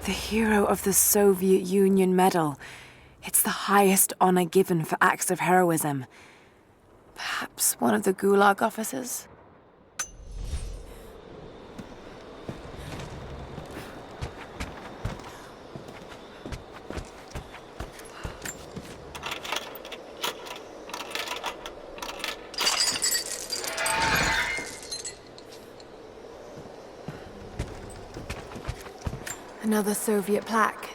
The Hero of the Soviet Union Medal. It's the highest honor given for acts of heroism. Perhaps one of the Gulag officers? Another Soviet plaque.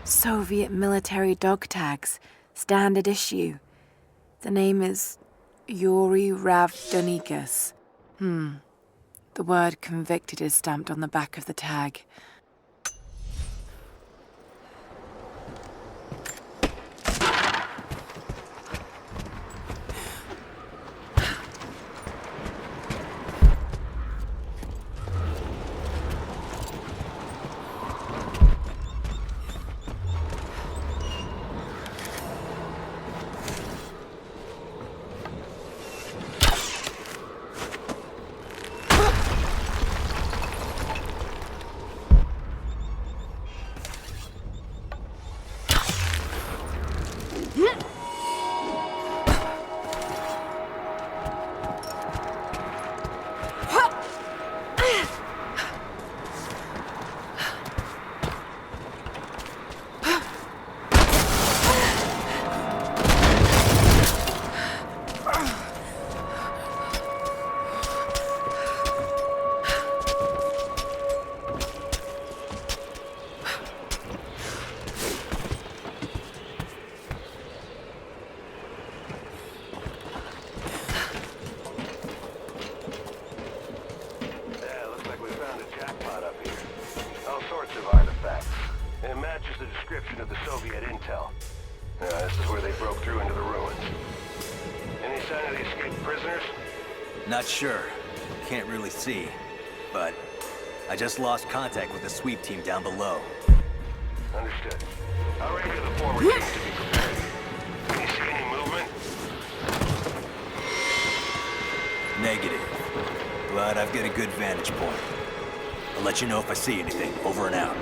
Soviet military dog tags, standard issue. The name is Yuri Ravdonikas. The word convicted is stamped on the back of the tag. The description of the Soviet intel. This is where they broke through into the ruins. Any sign of the escaped prisoners? Not sure. Can't really see. But I just lost contact with the sweep team down below. Understood. I'll radio the forward team to be prepared. Can you see any movement? Negative. But I've got a good vantage point. I'll let you know if I see anything. Over and out.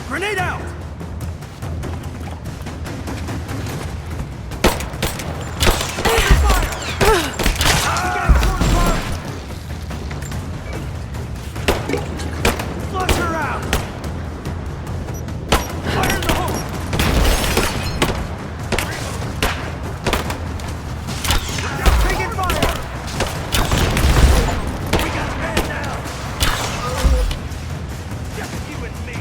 Grenade out! Flush her out! Fire in the hole! Taking fire! We got a man down! Just you and me!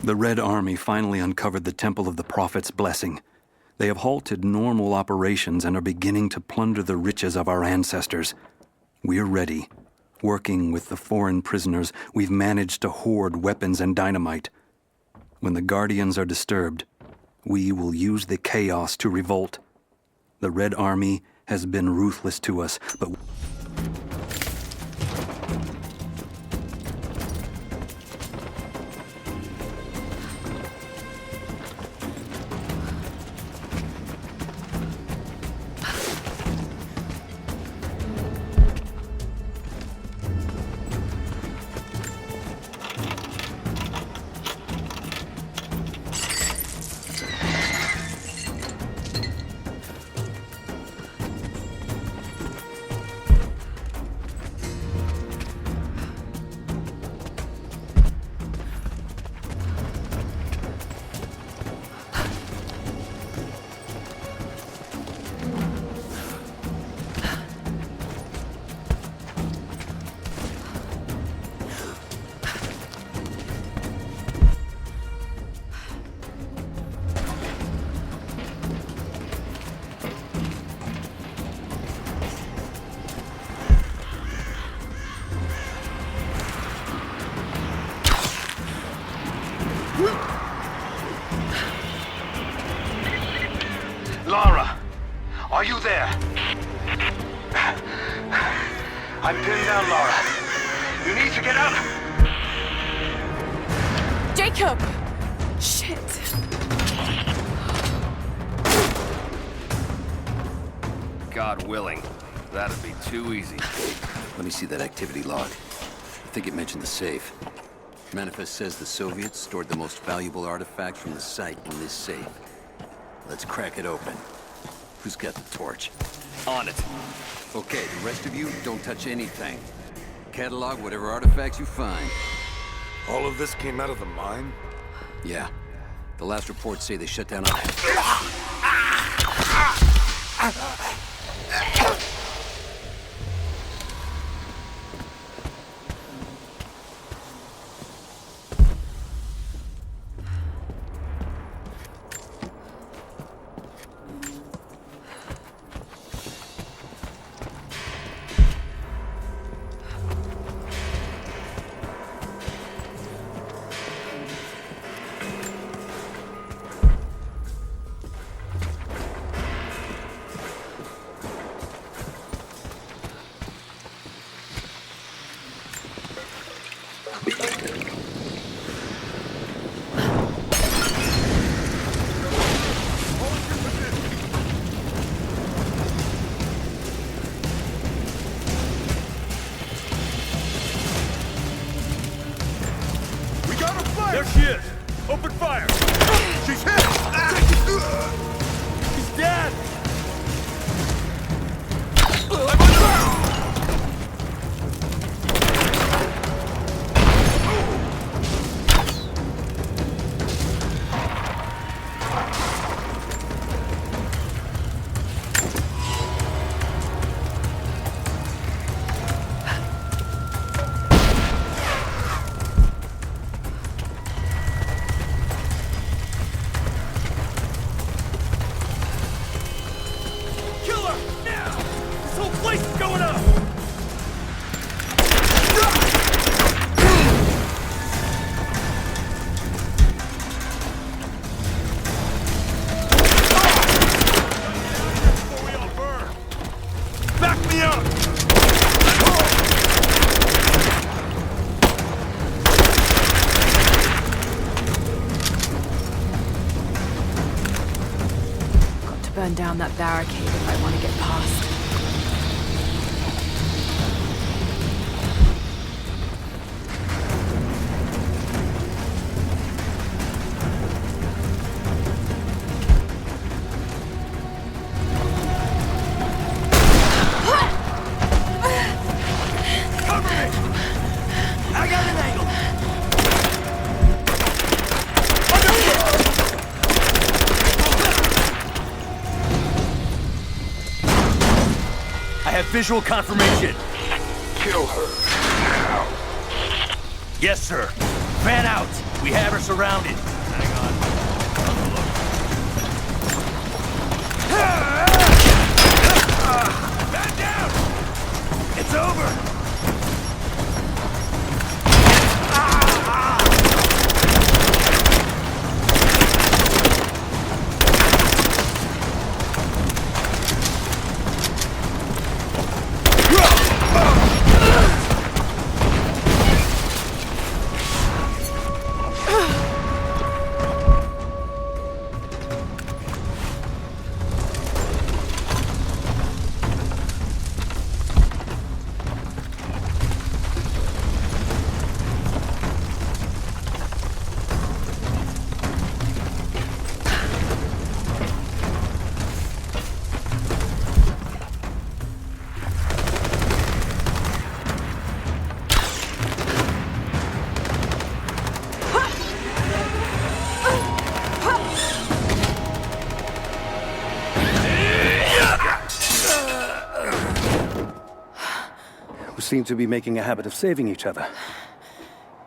The Red Army finally uncovered the Temple of the Prophet's blessing. They have halted normal operations and are beginning to plunder the riches of our ancestors. We're ready. Working with the foreign prisoners, we've managed to hoard weapons and dynamite. When the Guardians are disturbed, we will use the chaos to revolt. The Red Army has been ruthless to us, but... Lara, are you there? I'm pinned down, Lara. You need to get out. Jacob! Shit. God willing, that'd be too easy. Let me see that activity log. I think it mentioned the safe. Manifest says the Soviets stored the most valuable artifacts from the site in this safe. Let's crack it open. Who's got the torch? On it. Okay, the rest of you, don't touch anything. Catalog whatever artifacts you find. All of this came out of the mine? Yeah. The last reports say they shut down There she is! Open fire! She's hit! He's dead! Burn down that barricade if I want to get past. I got an angle! I have visual confirmation. Kill her. Now. Yes, sir. Fan out. We have her surrounded. Hang on. Man down! It's over. We seem to be making a habit of saving each other.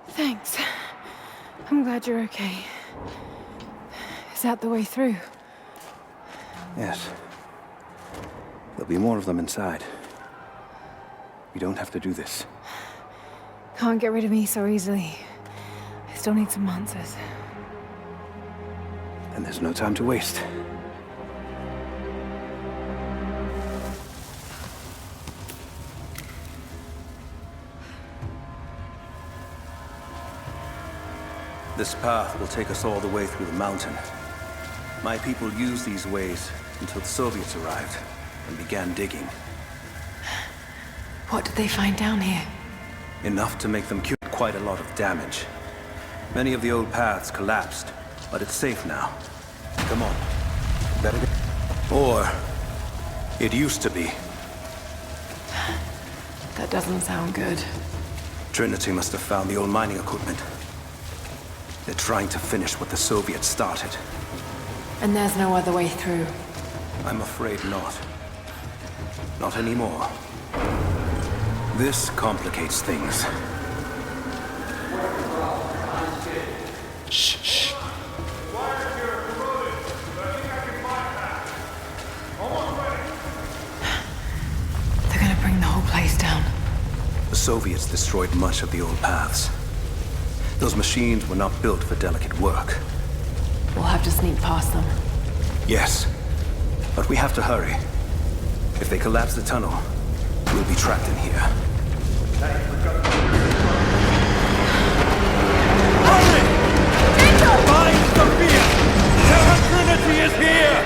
Thanks. I'm glad you're okay. Is that the way through? Yes. There'll be more of them inside. We don't have to do this. Can't get rid of me so easily. I still need some answers. And there's no time to waste. This path will take us all the way through the mountain. My people used these ways until the Soviets arrived and began digging. What did they find down here? Enough to make them cure quite a lot of damage. Many of the old paths collapsed, but it's safe now. Come on. Better get... Or... it used to be. That doesn't sound good. Trinity must have found the old mining equipment. They're trying to finish what the Soviets started. And there's no other way through. I'm afraid not. Not anymore. This complicates things. Shh. They're gonna bring the whole place down. The Soviets destroyed much of the old paths. Those machines were not built for delicate work. We'll have to sneak past them. Yes, but we have to hurry. If they collapse the tunnel, we'll be trapped in here. Hurry! Find Sophia! Tell her Trinity is here!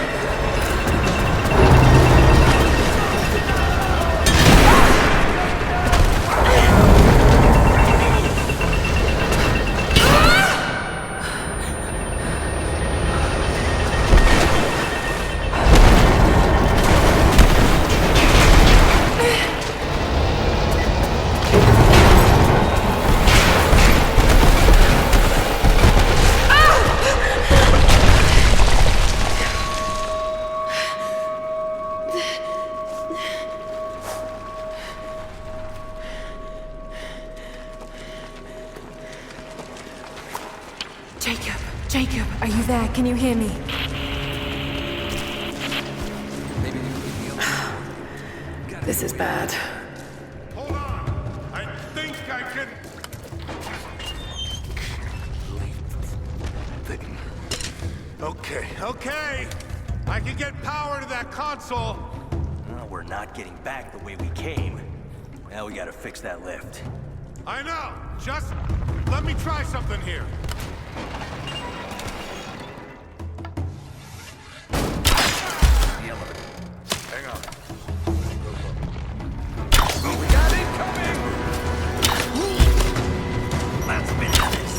Jacob, are you there? Can you hear me? This is bad. Hold on. I think I can... Okay. I can get power to that console. Well, we're not getting back the way we came. Now we gotta fix that lift. I know. Just let me try something here. Hang on. We got incoming! Let's finish this.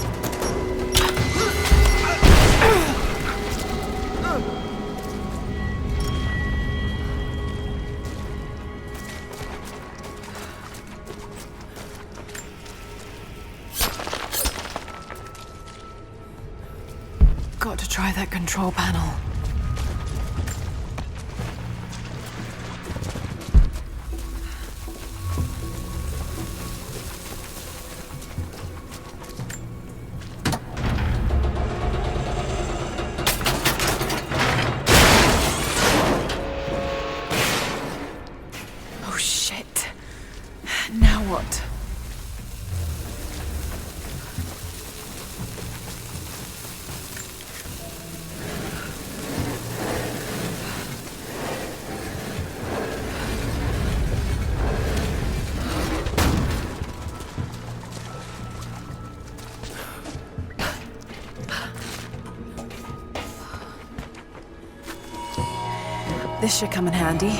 Got to try that control panel. Oh shit. Now what? This should come in handy.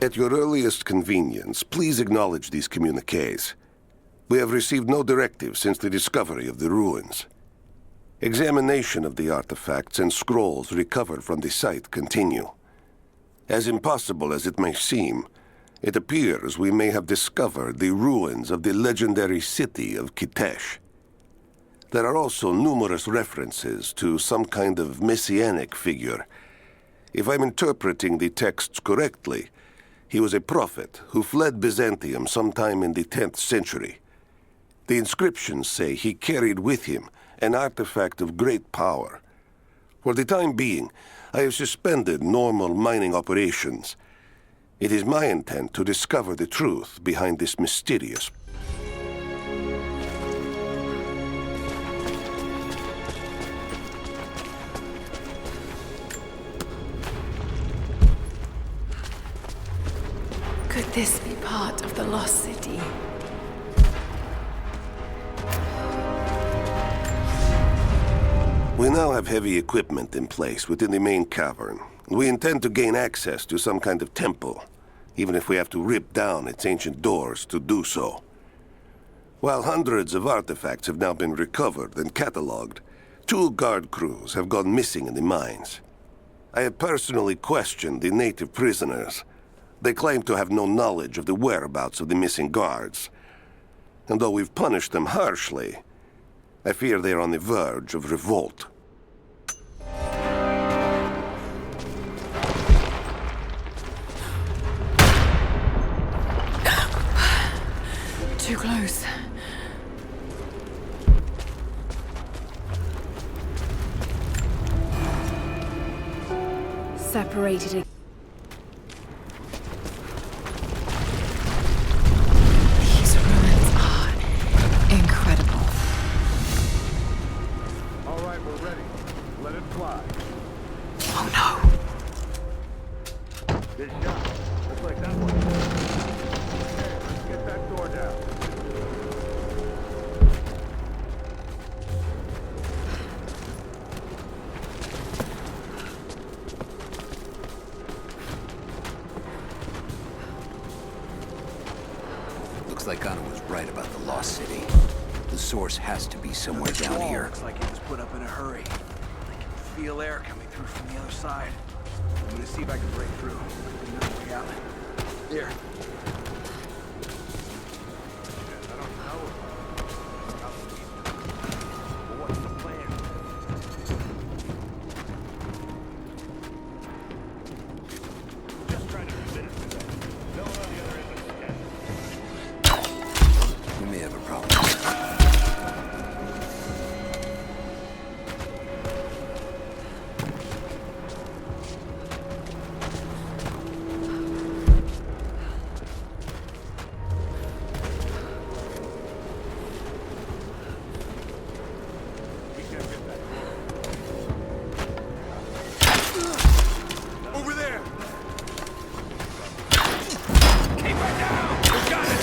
At your earliest convenience, please acknowledge these communiques. We have received no directive since the discovery of the ruins. Examination of the artifacts and scrolls recovered from the site continue. As impossible as it may seem, it appears we may have discovered the ruins of the legendary city of Kitesh. There are also numerous references to some kind of messianic figure. If I'm interpreting the texts correctly, he was a prophet who fled Byzantium sometime in the 10th century. The inscriptions say he carried with him an artifact of great power. For the time being, I have suspended normal mining operations. It is my intent to discover the truth behind this mysterious... Could this be part of the lost city? We now have heavy equipment in place within the main cavern. We intend to gain access to some kind of temple, even if we have to rip down its ancient doors to do so. While hundreds of artifacts have now been recovered and cataloged, 2 guard crews have gone missing in the mines. I have personally questioned the native prisoners. They claim to have no knowledge of the whereabouts of the missing guards. And though we've punished them harshly, I fear they are on the verge of revolt. Too close. Separated. These ruins are incredible. All right, we're ready. Let it fly. Oh no! Good shot. Looks like that one. Okay, let's get that door down. Looks like Anna was right about the lost city. The source has to be somewhere down here. Looks like it was put up in a hurry. I can feel air coming through from the other side. I'm gonna see if I can break through. There's another way out. Here. I don't know about but what's the plan? Just trying to convince them. No one on the other end understands. We may have a problem. Over there! Keep her down! We got it!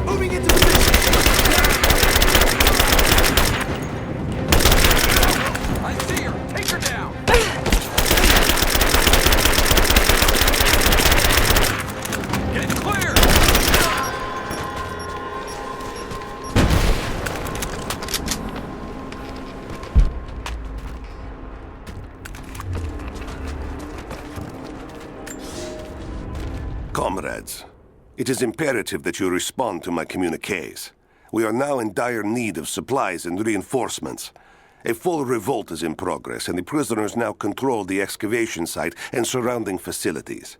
Moving into position! I see her! Take her down! Get clear! Comrades, it is imperative that you respond to my communiques. We are now in dire need of supplies and reinforcements. A full revolt is in progress, and the prisoners now control the excavation site and surrounding facilities.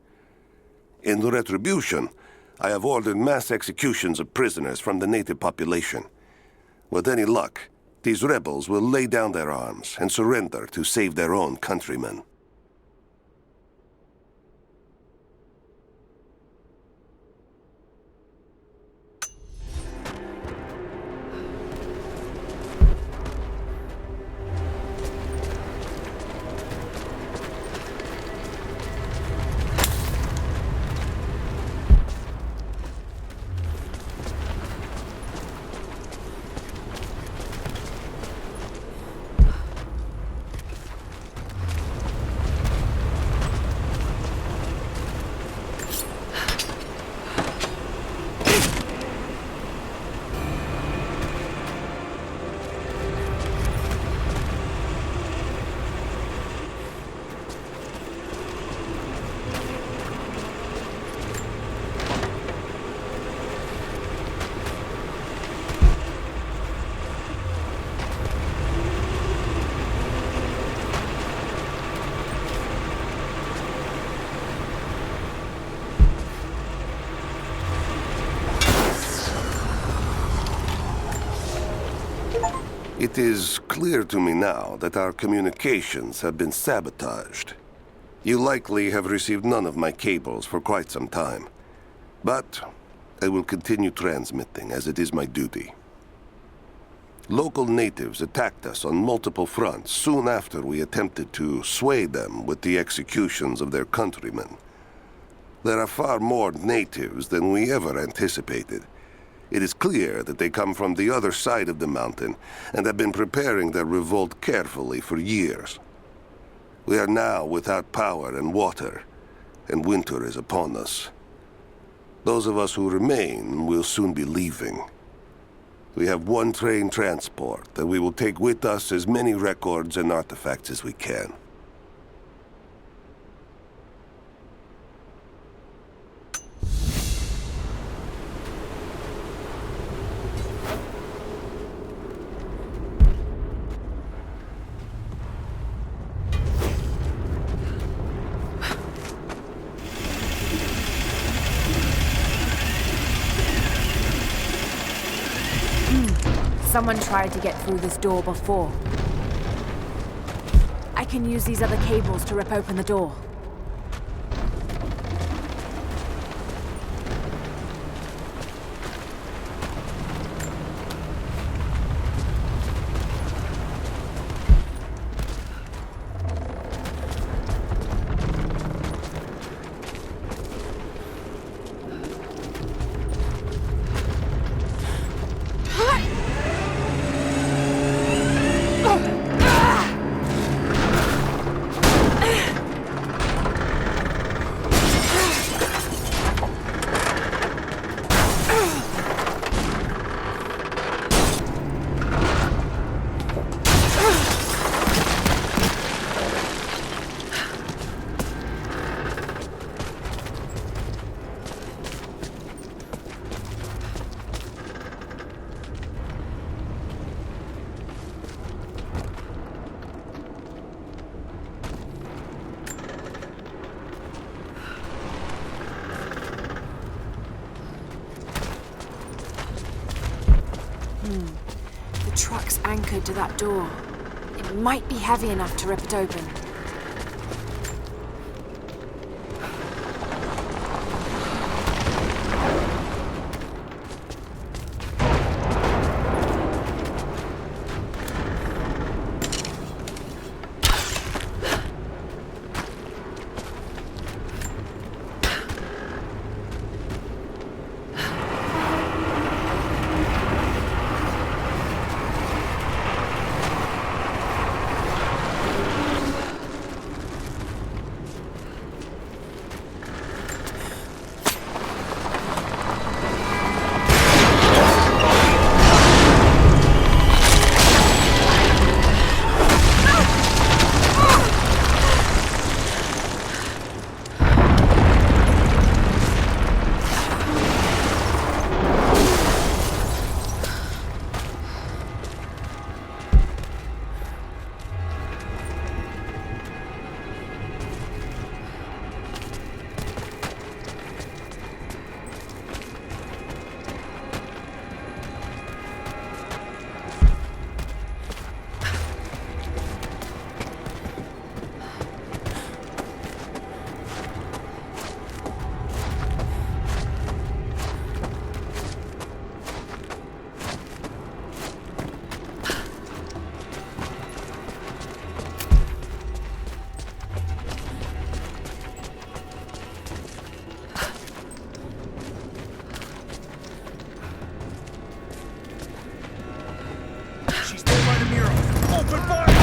In retribution, I have ordered mass executions of prisoners from the native population. With any luck, these rebels will lay down their arms and surrender to save their own countrymen. It is clear to me now that our communications have been sabotaged. You likely have received none of my cables for quite some time. But I will continue transmitting, as it is my duty. Local natives attacked us on multiple fronts soon after we attempted to sway them with the executions of their countrymen. There are far more natives than we ever anticipated. It is clear that they come from the other side of the mountain and have been preparing their revolt carefully for years. We are now without power and water, and winter is upon us. Those of us who remain will soon be leaving. We have one train transport that we will take with us as many records and artifacts as we can. Someone tried to get through this door before. I can use these other cables to rip open the door. The truck's anchored to that door. It might be heavy enough to rip it open. She's there by the mural. Open fire!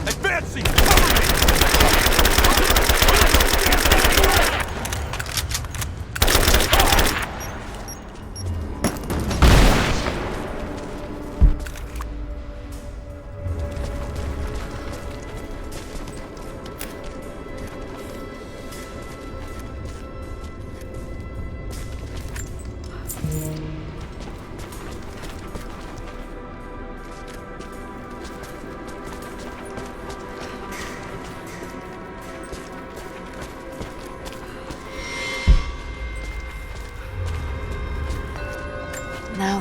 Advancing! Cover me!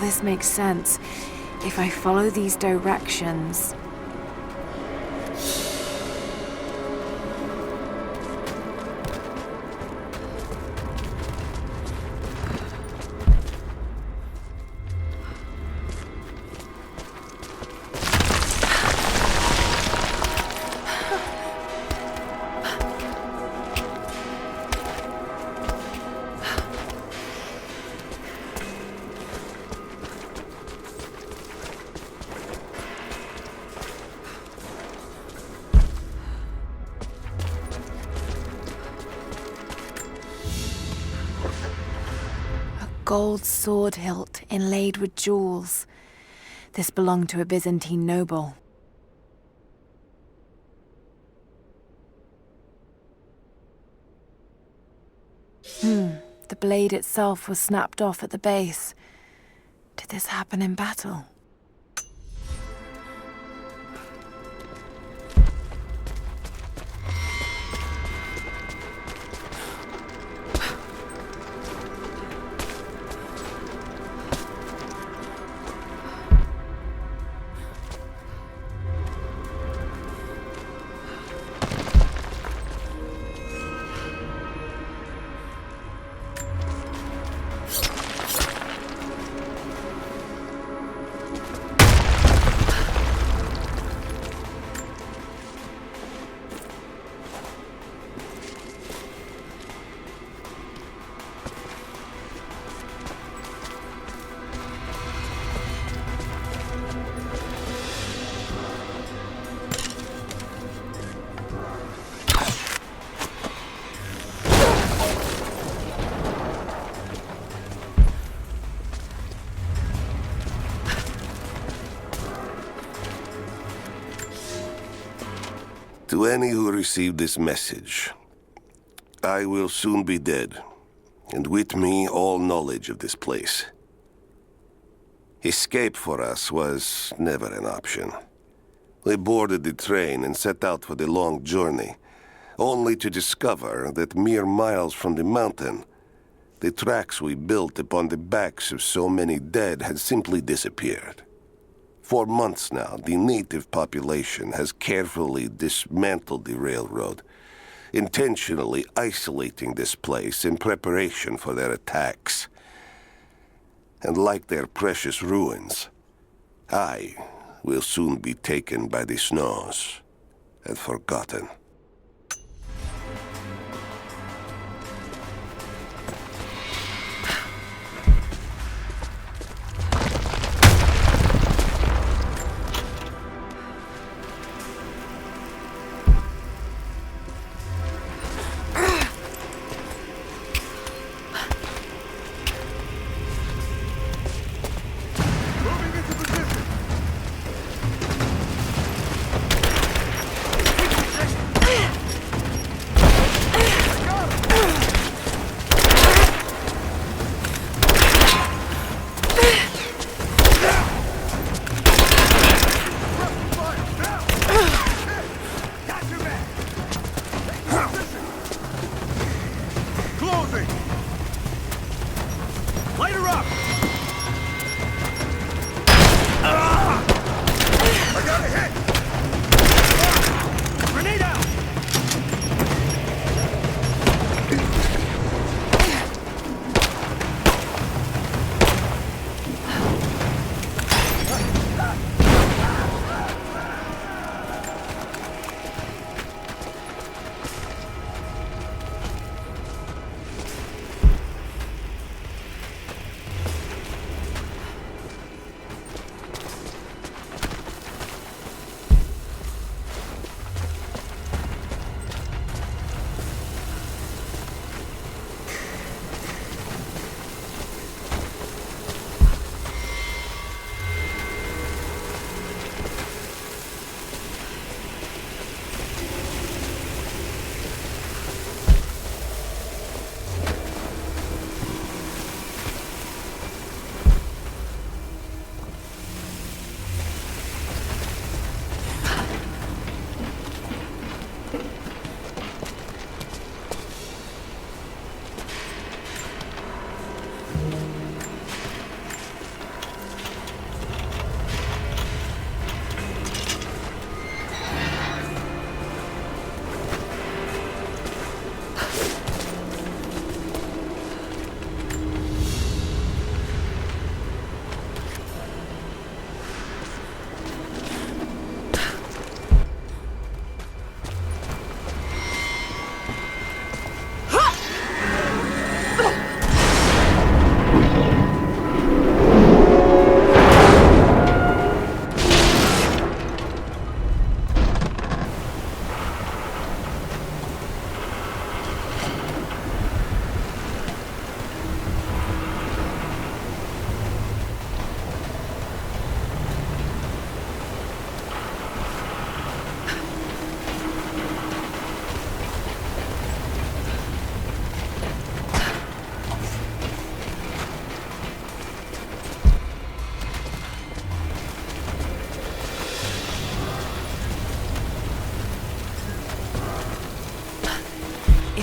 this makes sense. If I follow these directions... Gold sword hilt inlaid with jewels. This belonged to a Byzantine noble. The blade itself was snapped off at the base. Did this happen in battle? To any who receive this message, I will soon be dead, and with me all knowledge of this place. Escape for us was never an option. We boarded the train and set out for the long journey, only to discover that mere miles from the mountain, the tracks we built upon the backs of so many dead had simply disappeared. For months now, the native population has carefully dismantled the railroad, intentionally isolating this place in preparation for their attacks. And like their precious ruins, I will soon be taken by the snows and forgotten. Moving into position.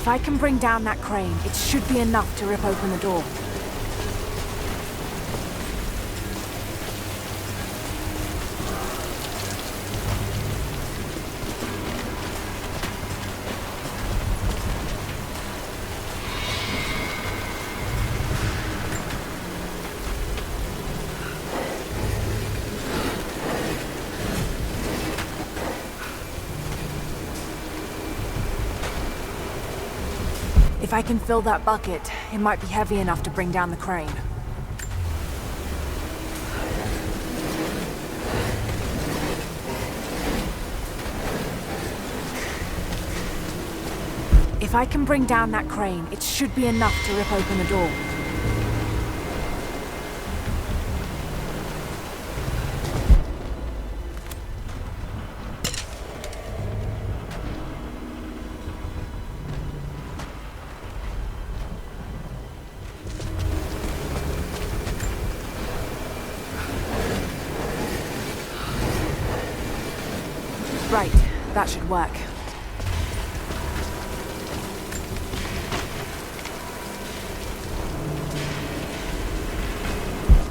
If I can bring down that crane, it should be enough to rip open the door. If I can fill that bucket, it might be heavy enough to bring down the crane. If I can bring down that crane, it should be enough to rip open the door. Right, that should work.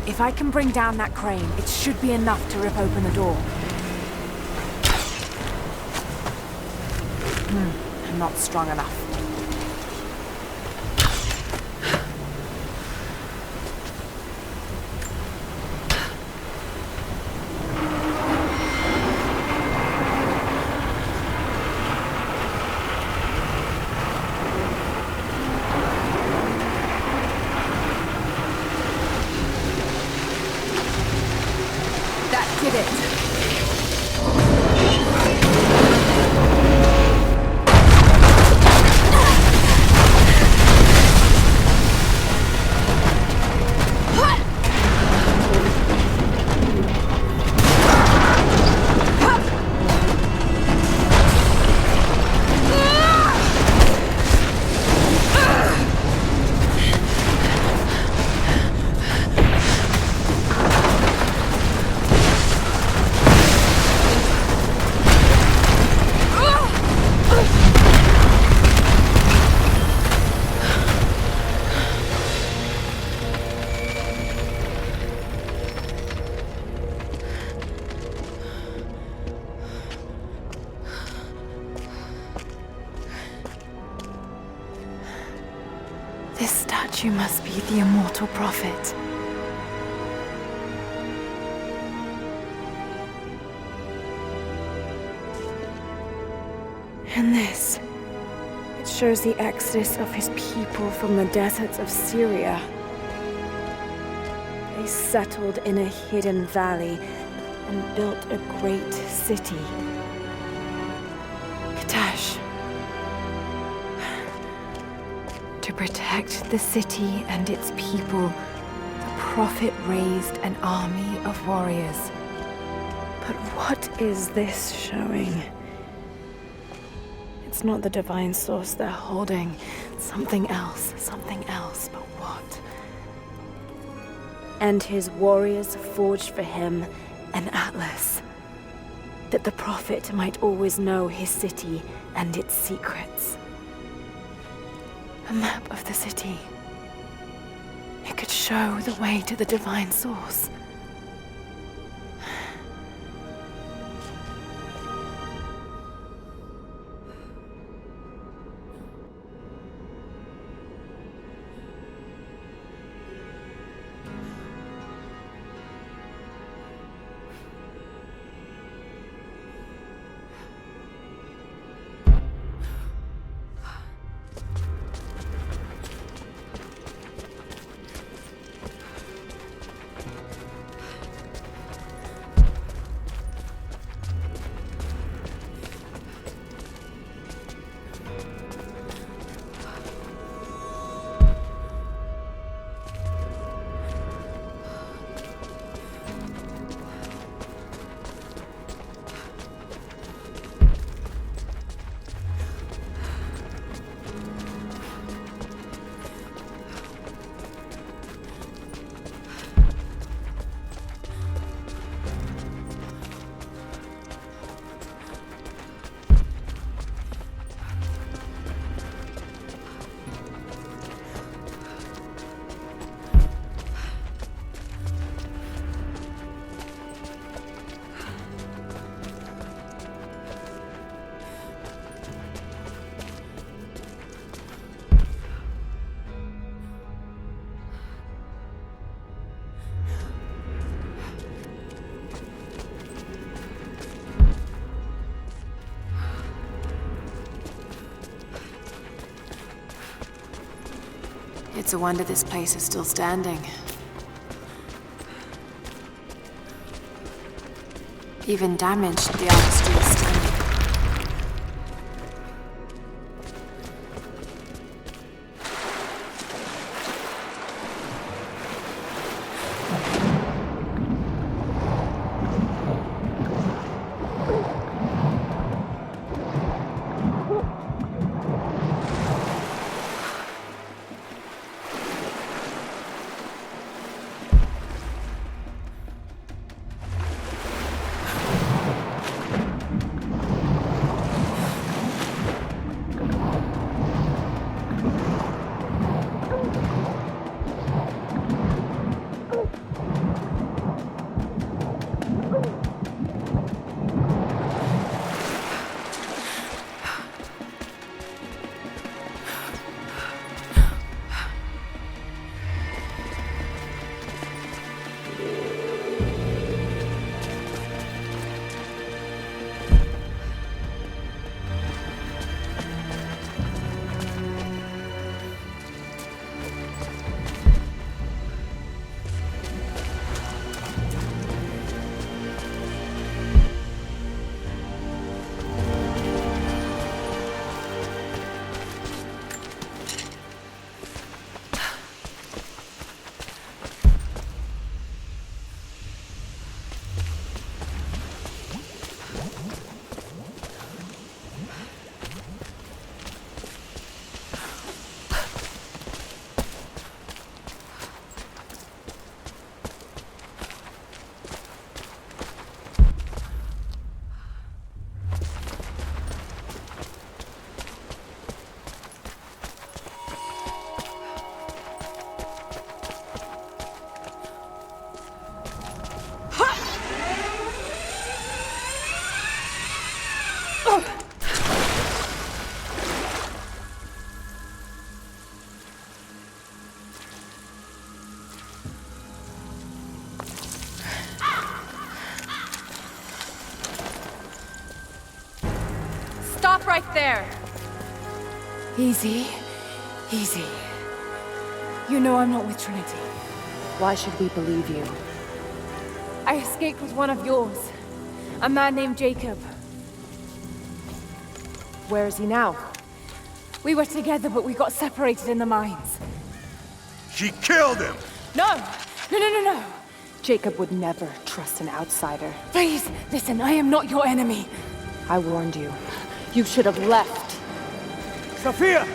If I can bring down that crane, it should be enough to rip open the door. Not strong enough. That did it. This statue must be the immortal prophet. And this, it shows the exodus of his people from the deserts of Syria. They settled in a hidden valley and built a great city. Katash. To protect the city and its people, the prophet raised an army of warriors. But what is this showing? It's not the divine source they're holding. Something else, but what? And his warriors forged for him an atlas, that the prophet might always know his city and its secrets. A map of the city. It could show the way to the divine source. It's a wonder this place is still standing. Even damaged, the artistry is standing. Stop right there! Easy. Easy. You know I'm not with Trinity. Why should we believe you? I escaped with one of yours. A man named Jacob. Where is he now? We were together, but we got separated in the mines. She killed him! No! No! Jacob would never trust an outsider. Please, listen, I am not your enemy. I warned you. You should have left. Sophia!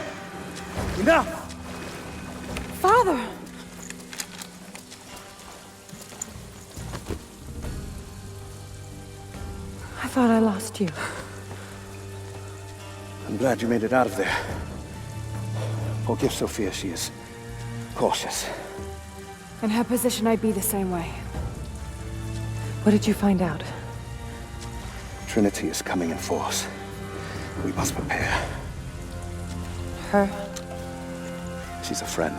Enough! Father! I thought I lost you. I'm glad you made it out of there. Forgive Sophia, she is cautious. In her position, I'd be the same way. What did you find out? Trinity is coming in force. We must prepare. Her? She's a friend.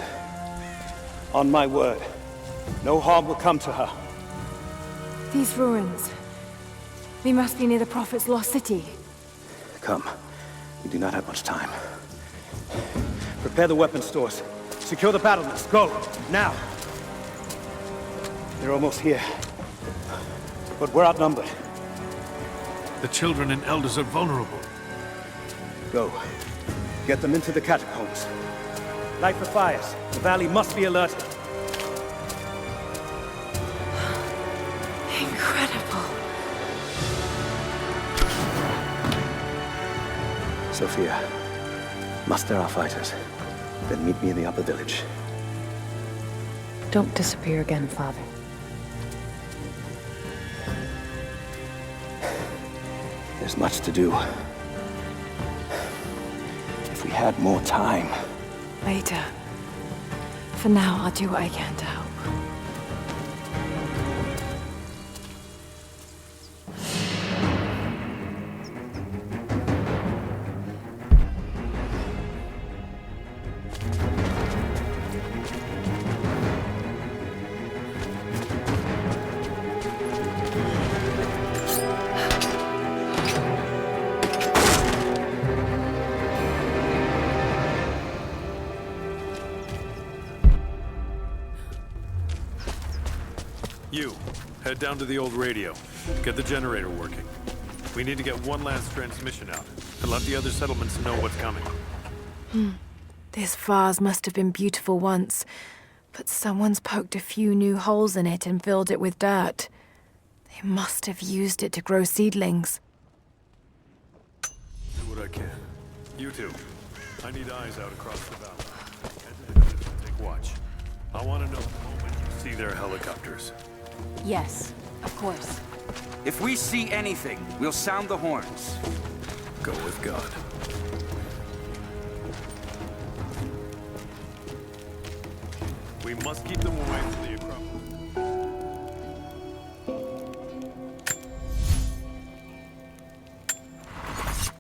On my word, no harm will come to her. These ruins. They must be near the Prophet's lost city. Come. We do not have much time. Prepare the weapon stores. Secure the battlements. Go! Now! They're almost here. But we're outnumbered. The children and elders are vulnerable. Go. Get them into the catacombs. Light the fires. The valley must be alerted. Incredible. Sophia, muster our fighters. Then meet me in the upper village. Don't disappear again, Father. There's much to do. If we had more time. Later. For now, I'll do what I can to help. You, head down to the old radio. Get the generator working. We need to get one last transmission out, and let the other settlements know what's coming. This vase must have been beautiful once, but someone's poked a few new holes in it and filled it with dirt. They must have used it to grow seedlings. Do what I can. You two, I need eyes out across the valley. Take watch. I want to know the moment you see their helicopters. Yes, of course. If we see anything, we'll sound the horns. Go with God. We must keep them away from the Acropolis.